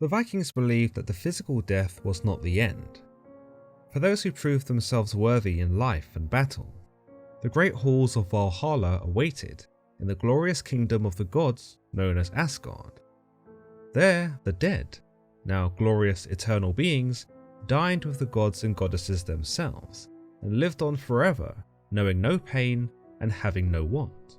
The Vikings believed that the physical death was not the end. For those who proved themselves worthy in life and battle, the great halls of Valhalla awaited in the glorious kingdom of the gods known as Asgard. There, the dead, now glorious eternal beings, dined with the gods and goddesses themselves, and lived on forever, knowing no pain and having no want.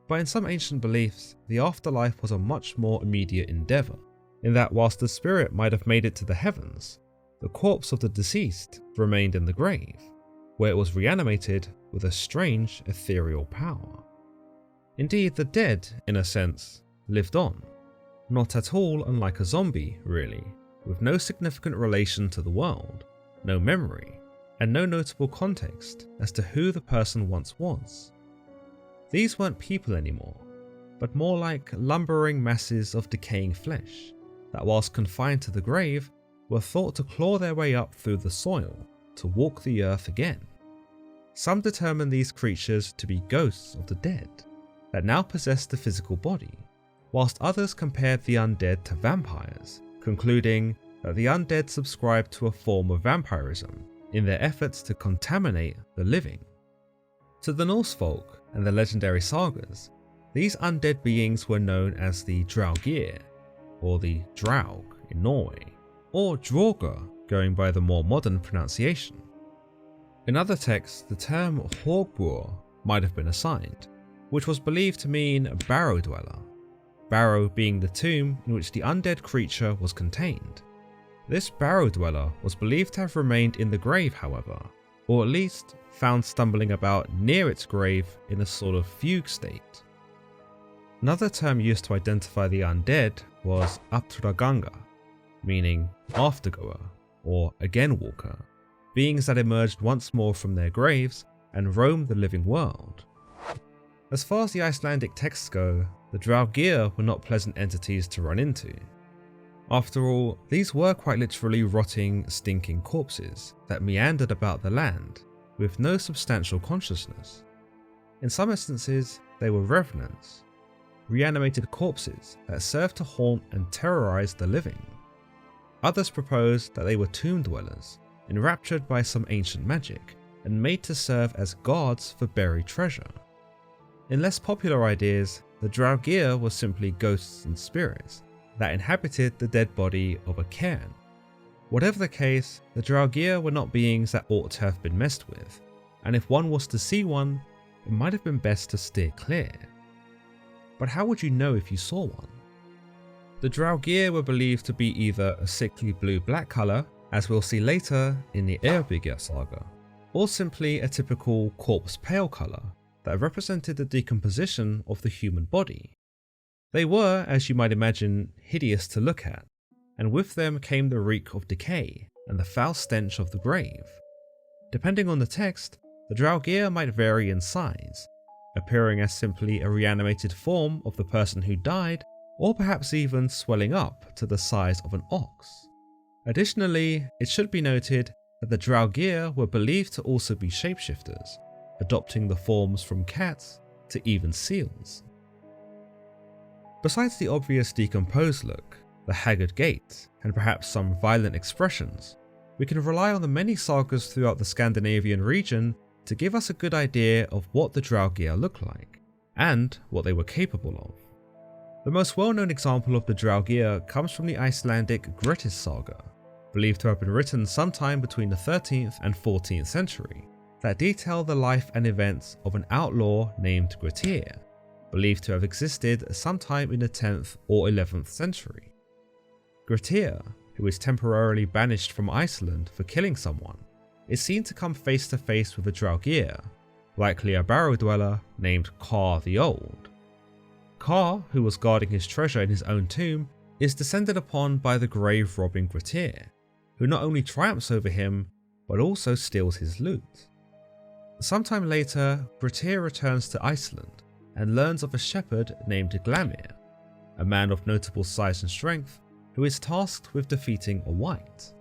But in some ancient beliefs, the afterlife was a much more immediate endeavour, in that whilst the spirit might have made it to the heavens, the corpse of the deceased remained in the grave, where it was reanimated with a strange ethereal power. Indeed, the dead, in a sense, lived on, not at all unlike a zombie, really, with no significant relation to the world, no memory, and no notable context as to who the person once was. These weren't people anymore, but more like lumbering masses of decaying flesh that, whilst confined to the grave, were thought to claw their way up through the soil to walk the earth again. Some determine these creatures to be ghosts of the dead that now possess the physical body, whilst others compared the undead to vampires, concluding that the undead subscribed to a form of vampirism in their efforts to contaminate the living. To the Norse folk and the legendary sagas, these undead beings were known as the Draugr, or the Draug in Norway, or Draugr going by the more modern pronunciation. In other texts, the term Horgbor might have been assigned, which was believed to mean barrow dweller, barrow being the tomb in which the undead creature was contained. This barrow dweller was believed to have remained in the grave, however, or at least found stumbling about near its grave in a sort of fugue state. Another term used to identify the undead was afturganga, meaning aftergoer or again walker, beings that emerged once more from their graves and roamed the living world. As far as the Icelandic texts go, the Draugr were not pleasant entities to run into. After all, these were quite literally rotting, stinking corpses that meandered about the land with no substantial consciousness. In some instances, they were revenants, reanimated corpses that served to haunt and terrorize the living. Others proposed that they were tomb dwellers, enraptured by some ancient magic and made to serve as guards for buried treasure. In less popular ideas, the Draugr were simply ghosts and spirits that inhabited the dead body of a cairn. Whatever the case, the Draugr were not beings that ought to have been messed with, and if one was to see one, it might have been best to steer clear. But how would you know if you saw one? The Draugr were believed to be either a sickly blue-black colour, as we'll see later in the Eyrbyggja saga, or simply a typical corpse-pale colour that represented the decomposition of the human body. They were, as you might imagine, hideous to look at, and with them came the reek of decay and the foul stench of the grave. Depending on the text, the Draugr might vary in size, appearing as simply a reanimated form of the person who died, or perhaps even swelling up to the size of an ox. Additionally, it should be noted that the Draugr were believed to also be shapeshifters, adopting the forms from cats to even seals. Besides the obvious decomposed look, the haggard gait, and perhaps some violent expressions, we can rely on the many sagas throughout the Scandinavian region to give us a good idea of what the Draugr looked like, and what they were capable of. The most well-known example of the Draugr comes from the Icelandic Grettis saga, believed to have been written sometime between the 13th and 14th century, that detail the life and events of an outlaw named Grettir, believed to have existed sometime in the 10th or 11th century. Grettir, who is temporarily banished from Iceland for killing someone, is seen to come face to face with a Draugr, likely a barrow dweller named Kar the Old. Kar, who was guarding his treasure in his own tomb, is descended upon by the grave-robbing Grettir, who not only triumphs over him, but also steals his loot. Sometime later, Grettir returns to Iceland and learns of a shepherd named Glamir, a man of notable size and strength, who is tasked with defeating a wight.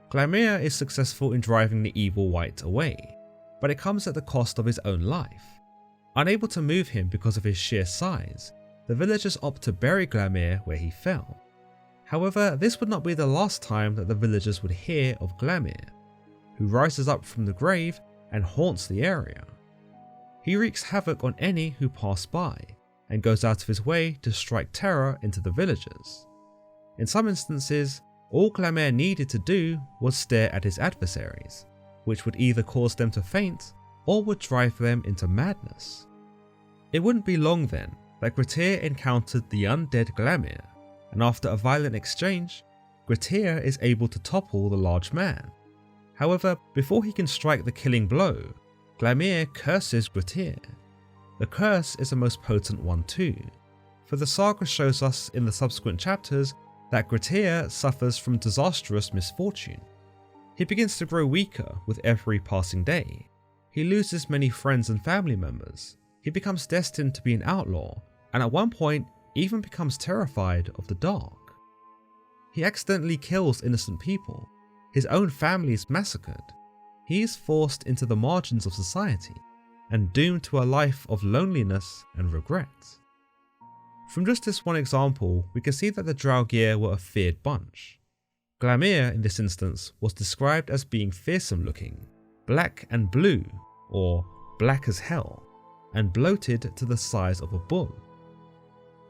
Glamir is successful in driving the evil wight away, but it comes at the cost of his own life. Unable to move him because of his sheer size, the villagers opt to bury Glamir where he fell. However, this would not be the last time that the villagers would hear of Glamir, who rises up from the grave and haunts the area. He wreaks havoc on any who pass by, and goes out of his way to strike terror into the villagers. In some instances, all Glamir needed to do was stare at his adversaries, which would either cause them to faint or would drive them into madness. It wouldn't be long then that Grettir encountered the undead Glamir, and after a violent exchange, Grettir is able to topple the large man. However, before he can strike the killing blow, Glamir curses Grettir. The curse is the most potent one too, for the saga shows us in the subsequent chapters that Grettir suffers from disastrous misfortune. He begins to grow weaker with every passing day. He loses many friends and family members. He becomes destined to be an outlaw, and at one point even becomes terrified of the dark. He accidentally kills innocent people. His own family is massacred. He is forced into the margins of society and doomed to a life of loneliness and regret. From just this one example, we can see that the Draugr were a feared bunch. Glamir in this instance was described as being fearsome looking, black and blue, or black as hell, and bloated to the size of a bull.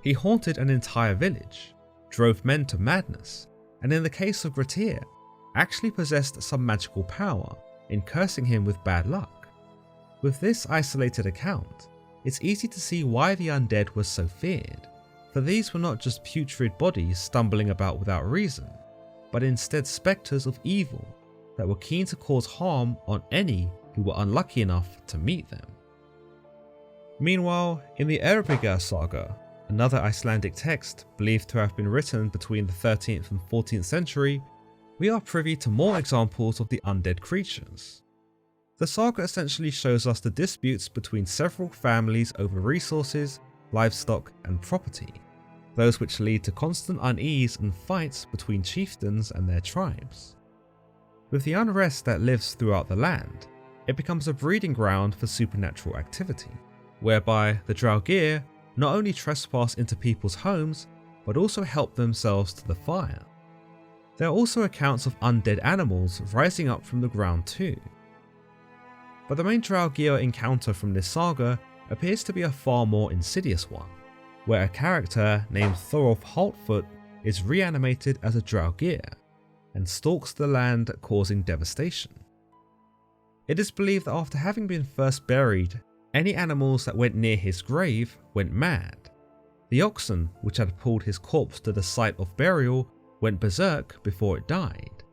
He haunted an entire village, drove men to madness, and in the case of Grettir, actually possessed some magical power in cursing him with bad luck. With this isolated account, it's easy to see why the undead were so feared, for these were not just putrid bodies stumbling about without reason, but instead spectres of evil that were keen to cause harm on any who were unlucky enough to meet them. Meanwhile, in the Eyrbyggja saga, another Icelandic text believed to have been written between the 13th and 14th century, we are privy to more examples of the undead creatures. The saga essentially shows us the disputes between several families over resources, livestock and property, those which lead to constant unease and fights between chieftains and their tribes. With the unrest that lives throughout the land, it becomes a breeding ground for supernatural activity, whereby the Draugr not only trespass into people's homes, but also help themselves to the fire. There are also accounts of undead animals rising up from the ground too. But the main Draugr encounter from this saga appears to be a far more insidious one, where a character named Thorolf Haltfoot is reanimated as a Draugr and stalks the land, causing devastation. It is believed that after having been first buried, any animals that went near his grave went mad. The oxen, which had pulled his corpse to the site of burial, went berserk before it died.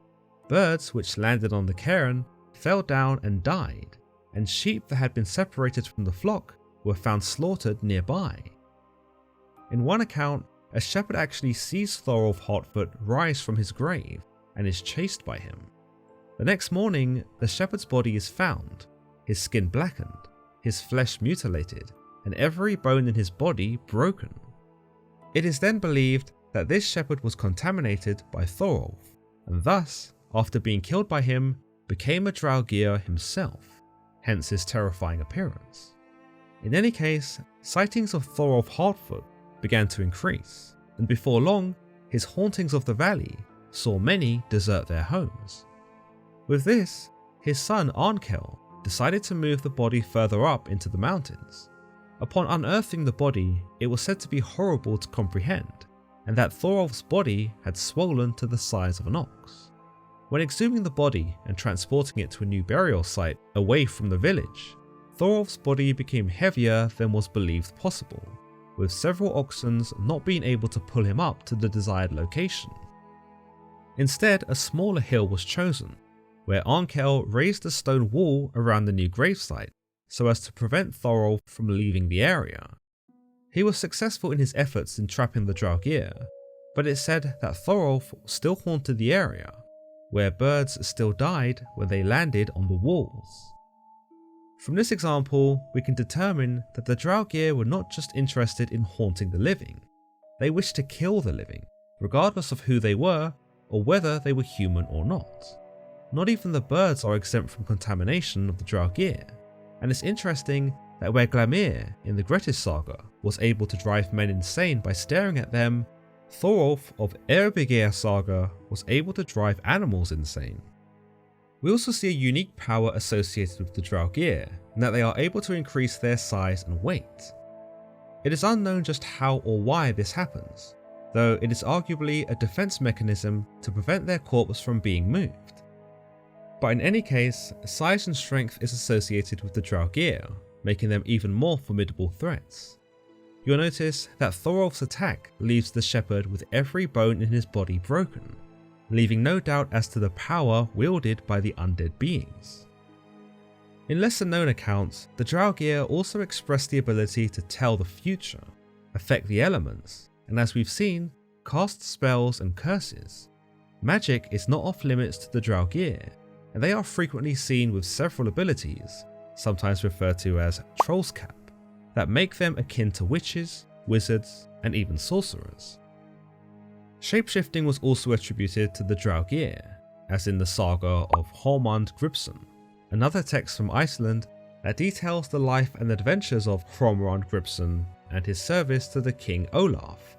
Birds which landed on the cairn fell down and died, and sheep that had been separated from the flock were found slaughtered nearby. In one account, a shepherd actually sees Thorolf Haltfoot rise from his grave and is chased by him. The next morning, the shepherd's body is found, his skin blackened, his flesh mutilated, and every bone in his body broken. It is then believed that this shepherd was contaminated by Thorolf, and thus, after being killed by him, became a Draugr himself, hence his terrifying appearance. In any case, sightings of Thorolf Haltfoot began to increase, and before long, his hauntings of the valley saw many desert their homes. With this, his son Arnkel decided to move the body further up into the mountains. Upon unearthing the body, it was said to be horrible to comprehend, and that Thorolf's body had swollen to the size of an ox. When exhuming the body and transporting it to a new burial site away from the village, Thorolf's body became heavier than was believed possible, with several oxen not being able to pull him up to the desired location. Instead, a smaller hill was chosen, where Arnkel raised a stone wall around the new gravesite so as to prevent Thorolf from leaving the area. He was successful in his efforts in trapping the Draugr, but it's said that Thorolf still haunted the area, where birds still died when they landed on the walls. From this example, we can determine that the Draugr were not just interested in haunting the living, they wished to kill the living, regardless of who they were or whether they were human or not. Not even the birds are exempt from contamination of the Draugr, and it's interesting that where Glamir in the Grettir saga was able to drive men insane by staring at them, Thorolf of Eyrbyggja saga was able to drive animals insane. We also see a unique power associated with the Draugr, in that they are able to increase their size and weight. It is unknown just how or why this happens, though it is arguably a defense mechanism to prevent their corpse from being moved. But in any case, size and strength is associated with the Draugr, making them even more formidable threats. You'll notice that Thorolf's attack leaves the shepherd with every bone in his body broken, leaving no doubt as to the power wielded by the undead beings. In lesser known accounts, the Draugr also express the ability to tell the future, affect the elements, and as we've seen, cast spells and curses. Magic is not off limits to the Draugr, and they are frequently seen with several abilities, sometimes referred to as Troll's Cap, that make them akin to witches, wizards, and even sorcerers. Shapeshifting was also attributed to the Draugr, as in the saga of Hormund Gribson, another text from Iceland that details the life and adventures of Hromrand Gribson and his service to the King Olaf.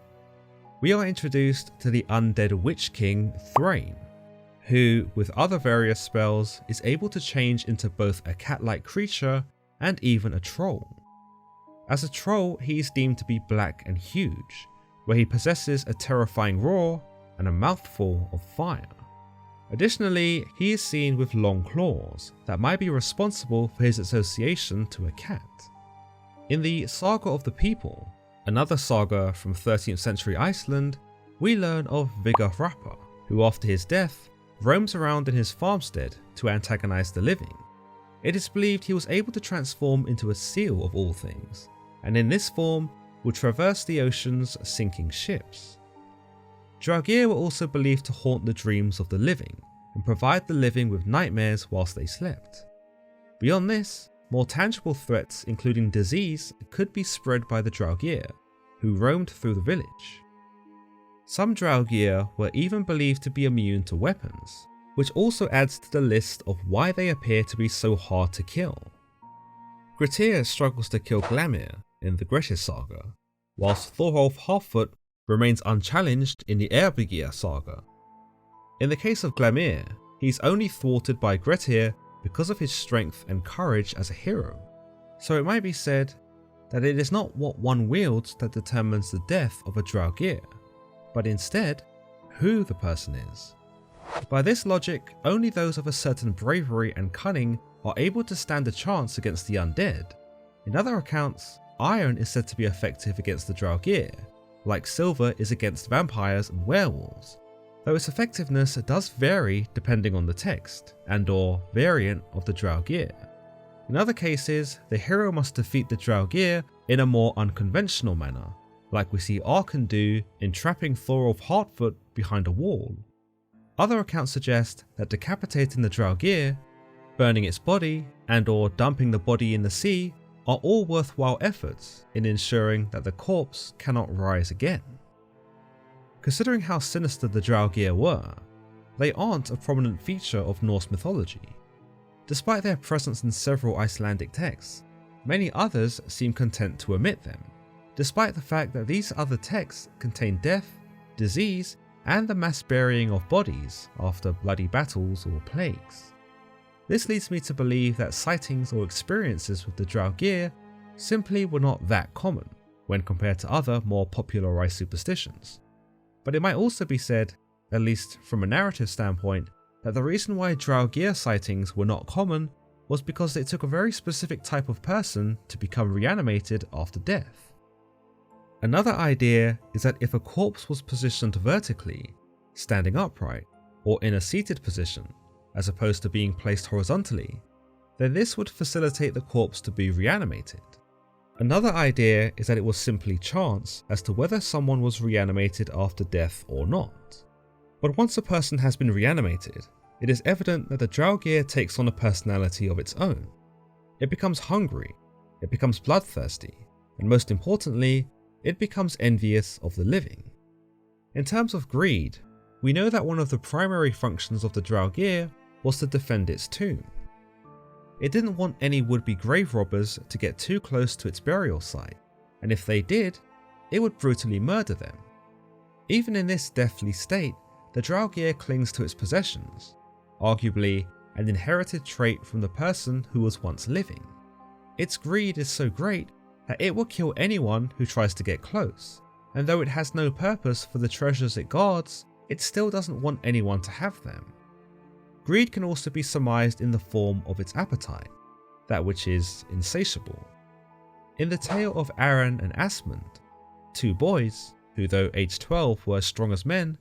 We are introduced to the undead witch king Thrain, who, with other various spells, is able to change into both a cat-like creature and even a troll. As a troll, he is deemed to be black and huge, where he possesses a terrifying roar and a mouthful of fire. Additionally, he is seen with long claws that might be responsible for his association to a cat. In the Saga of the People, another saga from 13th century Iceland, we learn of Vigafrapa, who after his death roams around in his farmstead to antagonize the living. It is believed he was able to transform into a seal of all things, and in this form would traverse the oceans sinking ships. Draugr were also believed to haunt the dreams of the living and provide the living with nightmares whilst they slept. Beyond this, more tangible threats including disease could be spread by the Draugr, who roamed through the village. Some Draugr were even believed to be immune to weapons, which also adds to the list of why they appear to be so hard to kill. Grettir struggles to kill Glamir in the Grettir saga, whilst Thorolf Halffoot remains unchallenged in the Eyrbyggja saga. In the case of Glamir, he's only thwarted by Grettir because of his strength and courage as a hero, so it might be said that it is not what one wields that determines the death of a Draugr, but instead who the person is. By this logic, only those of a certain bravery and cunning are able to stand a chance against the undead. In other accounts, iron is said to be effective against the Draugr, like silver is against vampires and werewolves, though its effectiveness does vary depending on the text and/or variant of the Draugr. In other cases, the hero must defeat the Draugr in a more unconventional manner, like we see Arkhan do in trapping Thorolf Heartfoot behind a wall. Other accounts suggest that decapitating the Draugr, burning its body, and/or dumping the body in the sea are all worthwhile efforts in ensuring that the corpse cannot rise again. Considering how sinister the Draugr were, they aren't a prominent feature of Norse mythology. Despite their presence in several Icelandic texts, many others seem content to omit them, despite the fact that these other texts contain death, disease, and the mass burying of bodies after bloody battles or plagues. This leads me to believe that sightings or experiences with the Draugr simply were not that common when compared to other more popularized superstitions. But it might also be said, at least from a narrative standpoint, that the reason why Draugr sightings were not common was because it took a very specific type of person to become reanimated after death. Another idea is that if a corpse was positioned vertically, standing upright, or in a seated position, as opposed to being placed horizontally, then this would facilitate the corpse to be reanimated. Another idea is that it was simply chance as to whether someone was reanimated after death or not. But once a person has been reanimated, it is evident that the Draugr takes on a personality of its own. It becomes hungry, it becomes bloodthirsty, and most importantly, it becomes envious of the living. In terms of greed, we know that one of the primary functions of the Draugr was to defend its tomb. It didn't want any would-be grave robbers to get too close to its burial site, and if they did, it would brutally murder them. Even in this deathly state, the Draugr clings to its possessions, arguably an inherited trait from the person who was once living. Its greed is so great that it will kill anyone who tries to get close, and though it has no purpose for the treasures it guards, it still doesn't want anyone to have them. Greed can also be surmised in the form of its appetite, that which is insatiable. In the tale of Aran and Asmund, two boys, who though aged 12 were as strong as men,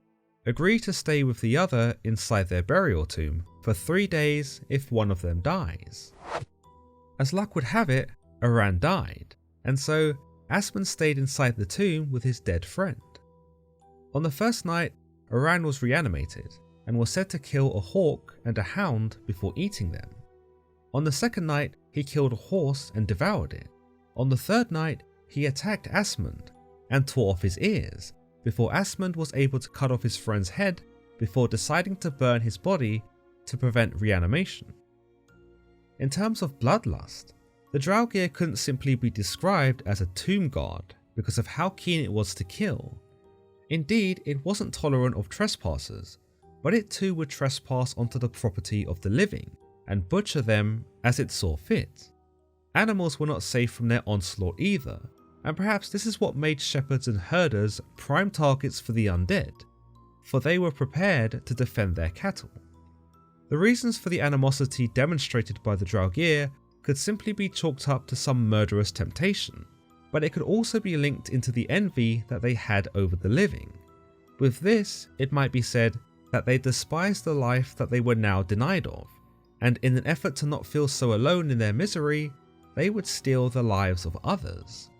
agree to stay with the other inside their burial tomb for 3 days if one of them dies. As luck would have it, Aran died, and so Asmund stayed inside the tomb with his dead friend. On the first night, Aran was reanimated and was said to kill a hawk and a hound before eating them. On the second night, he killed a horse and devoured it. On the third night, he attacked Asmund and tore off his ears before Asmund was able to cut off his friend's head before deciding to burn his body to prevent reanimation. In terms of bloodlust, the Draugr couldn't simply be described as a tomb guard because of how keen it was to kill. Indeed, it wasn't tolerant of trespassers, but it too would trespass onto the property of the living and butcher them as it saw fit. Animals were not safe from their onslaught either, and perhaps this is what made shepherds and herders prime targets for the undead, for they were prepared to defend their cattle. The reasons for the animosity demonstrated by the Draugr could simply be chalked up to some murderous temptation, but it could also be linked into the envy that they had over the living. With this, it might be said that they despised the life that they were now denied of, and in an effort to not feel so alone in their misery, they would steal the lives of others.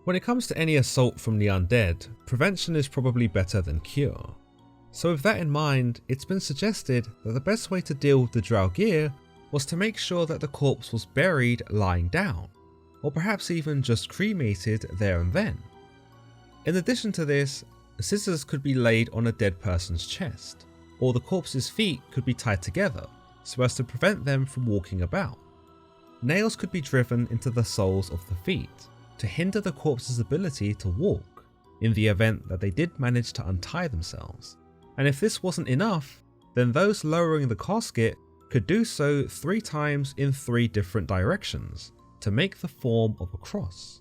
When it comes to any assault from the undead, prevention is probably better than cure. So with that in mind, it's been suggested that the best way to deal with the Draugr was to make sure that the corpse was buried lying down, or perhaps even just cremated there and then. In addition to this, scissors could be laid on a dead person's chest, or the corpse's feet could be tied together so as to prevent them from walking about. Nails could be driven into the soles of the feet to hinder the corpse's ability to walk in the event that they did manage to untie themselves. And if this wasn't enough, then those lowering the casket could do so 3 times in 3 different directions to make the form of a cross.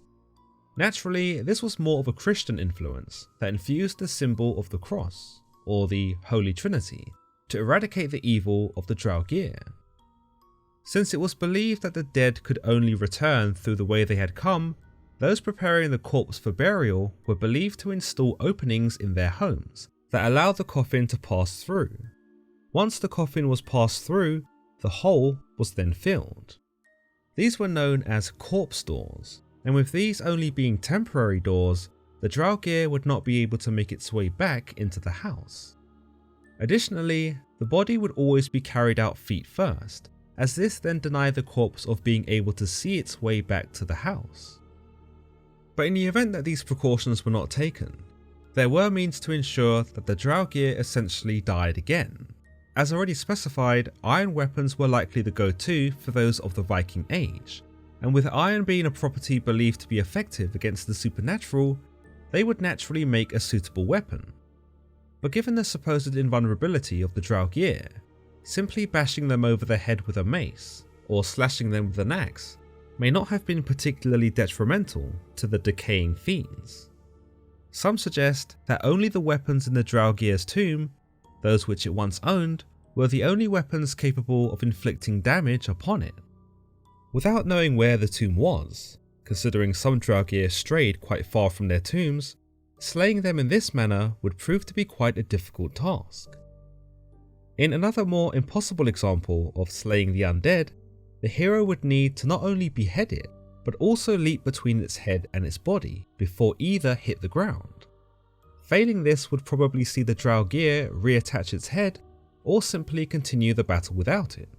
Naturally, this was more of a Christian influence that infused the symbol of the cross, or the Holy Trinity, to eradicate the evil of the Draugr. Since it was believed that the dead could only return through the way they had come, those preparing the corpse for burial were believed to install openings in their homes that allowed the coffin to pass through. Once the coffin was passed through, the hole was then filled. These were known as corpse doors, and with these only being temporary doors, the Draugr would not be able to make its way back into the house. Additionally, the body would always be carried out feet first, as this then denied the corpse of being able to see its way back to the house. But in the event that these precautions were not taken, there were means to ensure that the Draugr essentially died again. As already specified, iron weapons were likely the go-to for those of the Viking age, and with iron being a property believed to be effective against the supernatural, they would naturally make a suitable weapon. But given the supposed invulnerability of the Draugr, simply bashing them over the head with a mace, or slashing them with an axe, may not have been particularly detrimental to the decaying fiends. Some suggest that only the weapons in the Draugr's tomb, those which it once owned, were the only weapons capable of inflicting damage upon it. Without knowing where the tomb was, considering some Draugr strayed quite far from their tombs, slaying them in this manner would prove to be quite a difficult task. In another more impossible example of slaying the undead, the hero would need to not only behead it, but also leap between its head and its body before either hit the ground. Failing this would probably see the Draugr reattach its head, or simply continue the battle without it.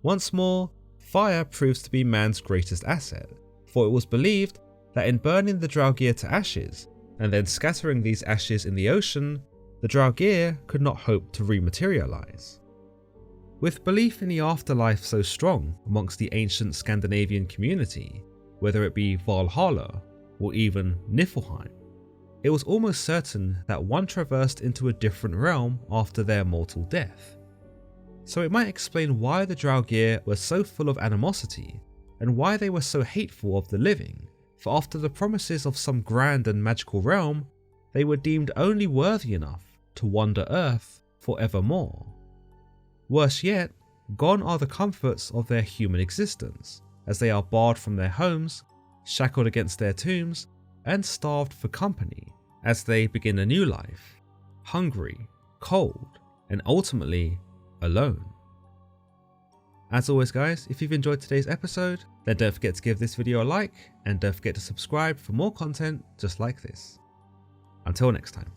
Once more, fire proves to be man's greatest asset, for it was believed that in burning the Draugr to ashes, and then scattering these ashes in the ocean, the Draugr could not hope to rematerialize. With belief in the afterlife so strong amongst the ancient Scandinavian community, whether it be Valhalla or even Niflheim, it was almost certain that one traversed into a different realm after their mortal death. So it might explain why the Draugr were so full of animosity and why they were so hateful of the living, for after the promises of some grand and magical realm, they were deemed only worthy enough to wander Earth forevermore. Worse yet, gone are the comforts of their human existence, as they are barred from their homes, shackled against their tombs, and starved for company as they begin a new life, hungry, cold, and ultimately alone. As always guys, if you've enjoyed today's episode, then don't forget to give this video a like and don't forget to subscribe for more content just like this. Until next time.